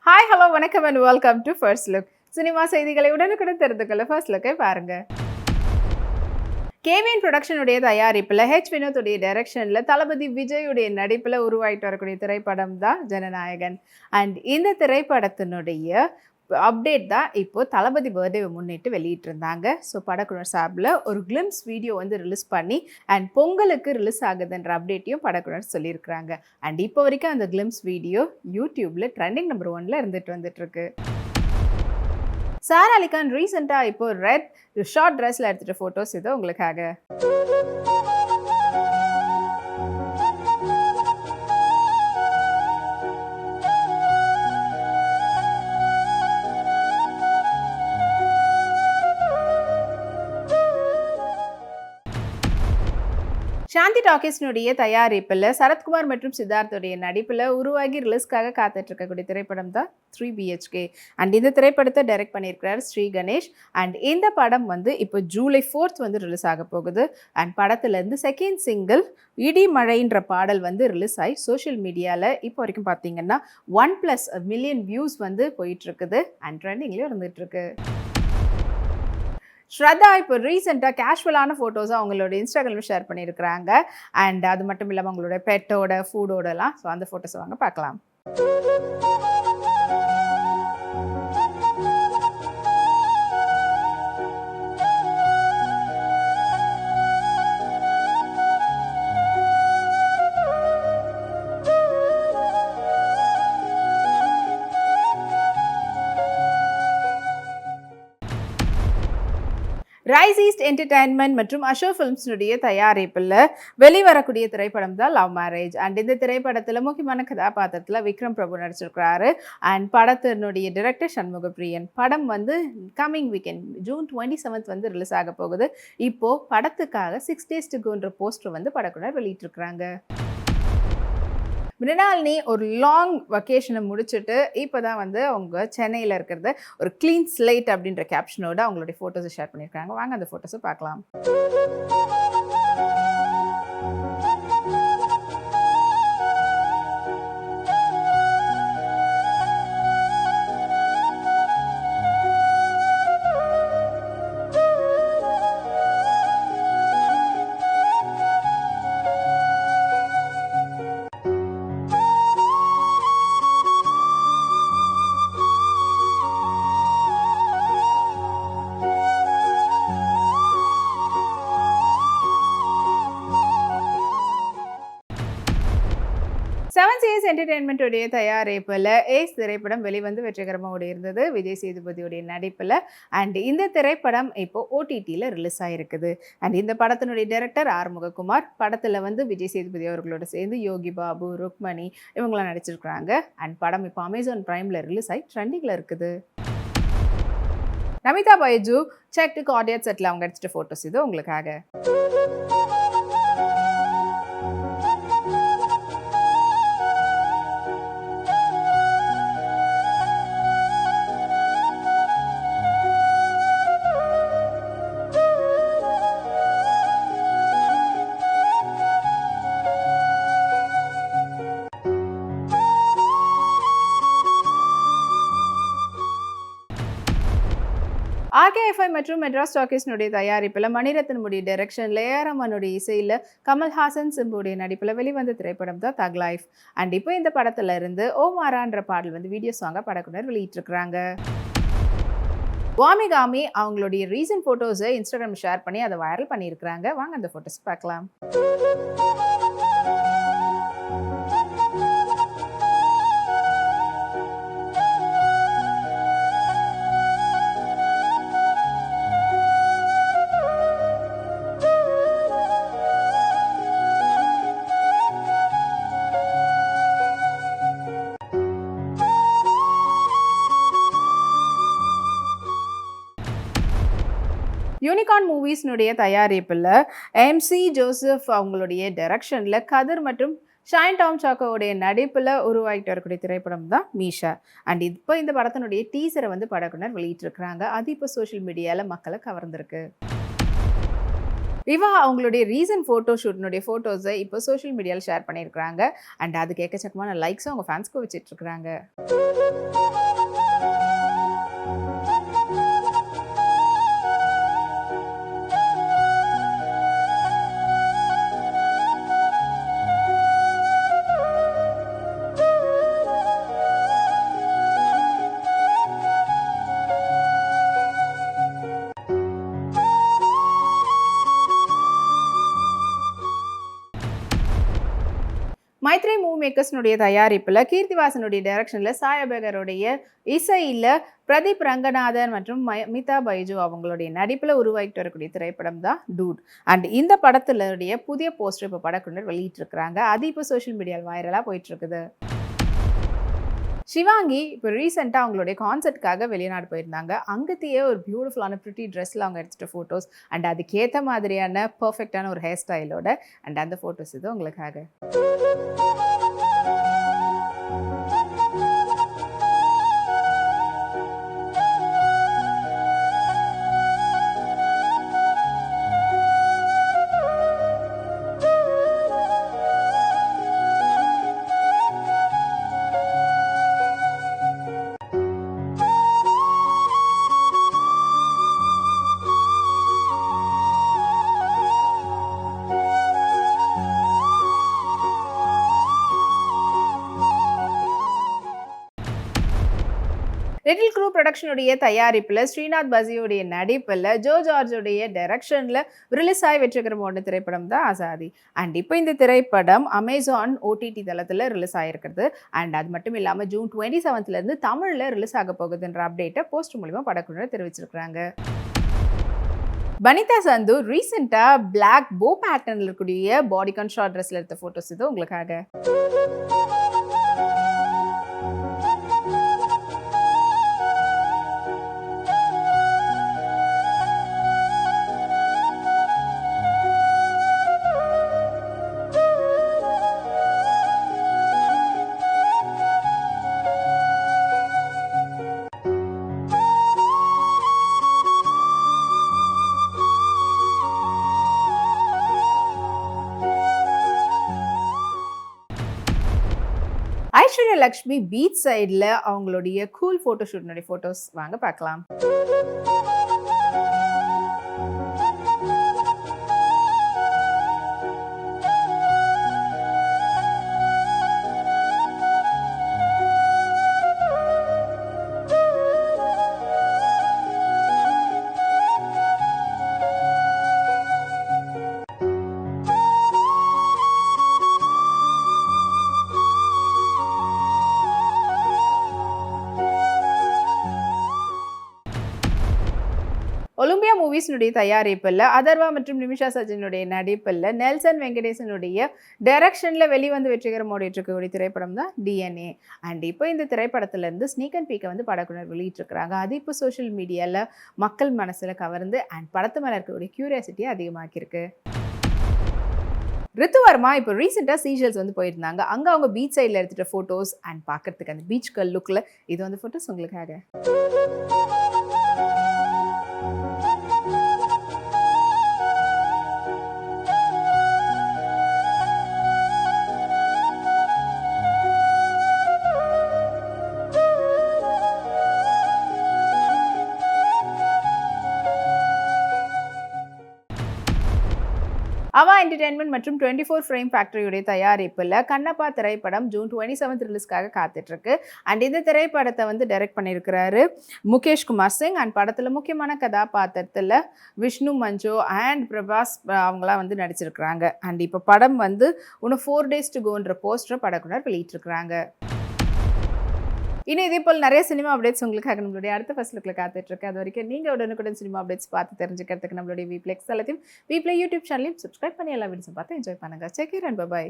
Hi hello வணக்கம் and welcome to first look. Cinema செய்திகளை உடனுக்குடன் தெரிந்துக்கொள்ள ஃபர்ஸ்ட் லுக்கை பாருங்க. கேவிஎன் ப்ரொடக்ஷனுடைய தயாரிப்பில் வினோத்துடைய டைரக்ஷனில் தளபதி விஜயுடைய நடிப்பில் உருவாயிட்டு வரக்கூடிய திரைப்படம் தான் ஜனநாயகன். அண்ட் இந்த திரைப்படத்தினுடைய அப்டேட் தான் இப்போது தளபதி பர்த்டேவை முன்னிட்டு வெளியிட்டிருந்தாங்க. ஸோ படக்குழு சார்பில் ஒரு கிளிம்ஸ் வீடியோ வந்து ரிலீஸ் பண்ணி அண்ட் பொங்கலுக்கு ரிலீஸ் ஆகுதுன்ற அப்டேட்டையும் படக்குழு சொல்லியிருக்கிறாங்க. அண்ட் இப்போ வரைக்கும் அந்த கிளிம்ஸ் வீடியோ யூடியூப்பில் ட்ரெண்டிங் நம்பர் 1ல் வந்துட்டுருக்கு. சாரா அலி கான் ரீசெண்டாக இப்போ ரெட் ஷார்ட் ட்ரெஸ்ஸில் எடுத்துகிட்ட ஃபோட்டோஸ் இது உங்களுக்காக. சாந்தி டாக்கீஸ்னுடைய தயாரிப்பில் சரத்குமார் மற்றும் சித்தார்த்துடைய நடிப்பில் உருவாகி ரிலீஸ்க்காக காத்துட்டு இருக்கக்கூடிய திரைப்படம் தான் 3BHK. அண்ட் இந்த திரைப்படத்தை டைரக்ட் பண்ணியிருக்கிறார் ஸ்ரீ கணேஷ். அண்ட் இந்த படம் வந்து இப்போ ஜூலை 4th வந்து ரிலீஸ் ஆக போகுது. அண்ட் படத்துலேருந்து செகண்ட் சிங்கிள் இடி மழைன்ற பாடல் வந்து ரிலீஸ் ஆகி சோஷியல் மீடியாவில் இப்போ வரைக்கும் பார்த்தீங்கன்னா 1+ மில்லியன் வியூஸ் வந்து போயிட்டுருக்குது. அண்ட் ட்ரெண்டிங்லேயும் இருந்துகிட்ருக்கு. ஸ்ரதா இப்போ ரீசெண்டாக கேஷுவலான ஃபோட்டோஸை அவங்களோட இன்ஸ்டாகிராமில் ஷேர் பண்ணியிருக்கிறாங்க. அண்ட் அது மட்டும் இல்லாமல் அவங்களோட பெட்டோட ஃபுட்டோடலாம். ஸோ அந்த ஃபோட்டோஸை வாங்க பார்க்கலாம். ரைஸ் ஈஸ்ட் என்டர்டைன்மெண்ட் மற்றும் அஷோ ஃபிலிம்ஸுடைய தயாரிப்பில் வெளிவரக்கூடிய திரைப்படம் தான் லவ் மேரேஜ். அண்ட் இந்த திரைப்படத்தில் முக்கியமான கதாபாத்திரத்தில் விக்ரம் பிரபு நடிச்சிருக்கிறாரு. அண்ட் படத்தினுடைய டைரக்டர் சண்முக பிரியன். படம் வந்து கம்மிங் வீக்கெண்ட் ஜூன் 27th வந்து ரிலீஸ் ஆக போகுது. இப்போது படத்துக்காக 6 days to goன்ற போஸ்டர் வந்து படக்குழு வெளியிட்டிருக்கிறாங்க. மிருனாலினி ஒரு லாங் வெக்கேஷனை முடிச்சுட்டு இப்போ தான் வந்து அவங்க சென்னையில் இருக்கிறது ஒரு க்ளீன் ஸ்லேட் அப்படின்ற கேப்ஷனோட அவங்களுடைய ஃபோட்டோஸை ஷேர் பண்ணியிருக்காங்க. வாங்க அந்த ஃபோட்டோஸை பார்க்கலாம். செவன் சிஎஸ் என்டர்டெயின்மெண்ட்டுடைய தயாரிப்பில் ஏஸ் திரைப்படம் வெளிவந்து வெற்றிகரமாக இருந்தது விஜய் சேதுபதியுடைய நடிப்பில். அண்ட் இந்த திரைப்படம் இப்போ OTTயில் ரிலீஸ் ஆகிருக்குது. அண்ட் இந்த படத்தினுடைய டைரக்டர் ஆறுமுககுமார். படத்தில் வந்து விஜய் சேதுபதி அவர்களோட சேர்ந்து யோகி பாபு, ருக்மணி இவங்களாம் நடிச்சிருக்கிறாங்க. அண்ட் படம் இப்போ அமேசான் பிரைமில் ரிலீஸ் ஆகி ட்ரெண்டிங்கில் இருக்குது. நமிதா பைஜு செக் ஆடியன்ஸ் செட்டில் அவங்க எடுத்துகிட்ட ஃபோட்டோஸ் இது உங்களுக்காக. RKFI மற்றும் மெட்ராஸ் டாக்கீஸ்னுடைய தயாரிப்பில் மணிரத்னமுடைய டைரக்ஷனில் ஏஆர்ரஹ்மானுடைய இசையில் கமல்ஹாசன் சிம்புடைய நடிப்பில் வெளிவந்த திரைப்படம் தான் தக் லைஃப். அண்ட் இப்போ இந்த படத்துல இருந்து ஓமாரான்ற பாடல் வந்து வீடியோ சாங்காக படக்குனர் வெளியிட்டிருக்கிறாங்க. வாமிகாமி அவங்களுடைய ரீசன்ட் ஃபோட்டோஸை இன்ஸ்டாகிராம் ஷேர் பண்ணி அதை வைரல் பண்ணியிருக்கிறாங்க. வாங்க அந்த ஃபோட்டோஸ் பார்க்கலாம். யூனிகார்ன் மூவிஸ்னுடைய தயாரிப்பில் MC ஜோசப் அவங்களுடைய டைரக்ஷனில் கதிர் மற்றும் ஷைன் டாம் சாக்கோவுடைய நடிப்பில் உருவாகிட்டு வரக்கூடிய திரைப்படம் தான் மீஷா. அண்ட் இப்போ இந்த படத்தினுடைய டீசரை வந்து படக்குனர் வெளியிட்டிருக்கிறாங்க. அது இப்போ சோஷியல் மீடியாவில் மக்களை கவர்ந்துருக்கு. இவா அவங்களுடைய ரீசன்ட் ஃபோட்டோ ஷூட்னுடைய ஃபோட்டோஸை இப்போ சோஷியல் மீடியாவில் ஷேர் பண்ணியிருக்கிறாங்க. அண்ட் அதுக்கு எக்கச்சக்கமான லைக்ஸும் அவங்க ஃபேன்ஸ்க்கு வச்சிட்ருக்குறாங்க. மைத்ரி மூவி மேக்கர்ஸ்னுடைய தயாரிப்பில் கீர்த்திவாசனுடைய டைரக்ஷனில் சாய் அபேகருடைய இசையில் பிரதீப் ரங்கநாதன் மற்றும் மிதா பைஜு அவங்களுடைய நடிப்பில் உருவாகிட்டு வரக்கூடிய திரைப்படம் தான் டூட். அண்ட் இந்த படத்துடைய புதிய போஸ்டர் இப்போ படக்குழுவினர் வெளியிட்டிருக்கிறாங்க. அது இப்போ சோஷியல் மீடியாவில் வைரலாக போயிட்டுருக்குது. ஷிவாங்கி இப்போ ரீசெண்டாக அவங்களுடைய கான்சர்ட்காக வெளிநாடு போயிருந்தாங்க. அங்கத்தையே ஒரு பியூட்டிஃபுல்லான ப்ரிட்டி ட்ரெஸ்ஸில் அவங்க எடுத்துகிட்ட ஃபோட்டோஸ் அண்ட் அதுக்கேற்ற மாதிரியான பர்ஃபெக்டான ஒரு ஹேர் ஸ்டைலோட அண்ட் அந்த ஃபோட்டோஸ் இது உங்களுக்காக. லிட்டில் க்ரூ ப்ரொடக்ஷனுடைய தயாரிப்பில் ஸ்ரீநாத் பசியோடைய நடிப்பில் ஜோ ஜார்ஜுடைய டைரக்ஷனில் ரிலீஸ் ஆகி வெற்றிகரமான திரைப்படம் தான் ஆசாதி. அண்ட் இப்போ இந்த திரைப்படம் அமேசான் ஓடிடி தளத்தில் ரிலீஸ் ஆகிருக்கிறது. அண்ட் அது மட்டும் இல்லாமல் ஜூன் 27 தமிழில் ரிலீஸ் ஆக போகுதுன்ற அப்டேட்டை போஸ்ட் மூலிமா படக்குழுவினர் தெரிவிச்சிருக்கிறாங்க. வனிதா சந்து ரீசெண்டாக பிளாக் போ பேட்டர்னில் இருக்கக்கூடிய பாடிகான் ஷார்ட் ட்ரெஸ்ஸில் எடுத்த ஃபோட்டோஸ் இது உங்களுக்காக. ஐஸ்வர்யா லக்ஷ்மி பீச் சைடில் அவங்களுடைய கூல் ஃபோட்டோ ஷூட்னுடைய ஃபோட்டோஸ் வாங்க பார்க்கலாம். ஒலிம்பியா மூவிஸ்னுடைய தயாரிப்பில் அதர்வா மற்றும் நிமிஷா சஜினுடைய நடிப்பில் நெல்சன் வெங்கடேசனுடைய டைரக்ஷனில் வெளிவந்து வெற்றிகரமாக இருக்கக்கூடிய திரைப்படம் தான் டிஎன்ஏ. அண்ட் இப்போ இந்த திரைப்படத்திலேருந்து ஸ்னீக் அண்ட் பீக்கை வந்து படக்குழுவினர் வெளியிட்டிருக்கிறாங்க. அது இப்போ சோஷியல் மீடியாவில் மக்கள் மனசில் கவர்ந்து அண்ட் படத்து மேலே இருக்கக்கூடிய கியூரியாசிட்டியை அதிகமாக்கியிருக்கு. ரித்துவர்மா இப்போ ரீசெண்டாக சீஷல்ஸ் வந்து போயிருந்தாங்க. அங்கே அவங்க பீச் சைடில் எடுத்துகிட்ட ஃபோட்டோஸ் அண்ட் பார்க்கறதுக்கு அந்த பீச் கல் லுக்கில் இது வந்து ஃபோட்டோஸ் உங்களுக்காக. அவா என்டர்டைன்மெண்ட் மற்றும் 24 ஃப்ரேம் ஃபேக்டரியுடைய தயாரிப்பில் கண்ணப்பா திரைப்படம் ஜூன் 27 ரிலீஸ்க்காக காத்துட்ருக்கு. அண்ட் இந்த திரைப்படத்தை வந்து டைரக்ட் பண்ணியிருக்கிறாரு முகேஷ் குமார் சிங். அண்ட் படத்தில் முக்கியமான கதாபாத்திரத்தில் விஷ்ணு மஞ்சு அண்ட் பிரபாஸ் அவங்களாம் வந்து நடிச்சிருக்கிறாங்க. அண்ட் இப்போ படம் வந்து இன்னும் 4 days to goன்ற போஸ்டரை படக்குழுவினர் வெளியிட்டிருக்கிறாங்க. இன்னும் இதே போல் நிறைய சினிமா அப்டேட்ஸ் உங்களுக்காக நம்மளுடைய அடுத்த ஃபர்ஸ்ட் லுக்கில் காத்துட்ருக்கு. அது வரைக்கும் நீங்கள் உடனுக்குடன் சினிமா அப்டேட்ஸ் பார்த்து தெரிஞ்சுக்கிறதுக்கு நம்மளுடைய வீப்ளெக்ஸ் தளத்தையும் வீப்ளே யூடியூப் சேனலையும் சப்ஸ்கிரைப் பண்ணி எல்லா வீடியோஸும் பார்த்து என்ஜாய் பண்ணுங்கள். Check it and by.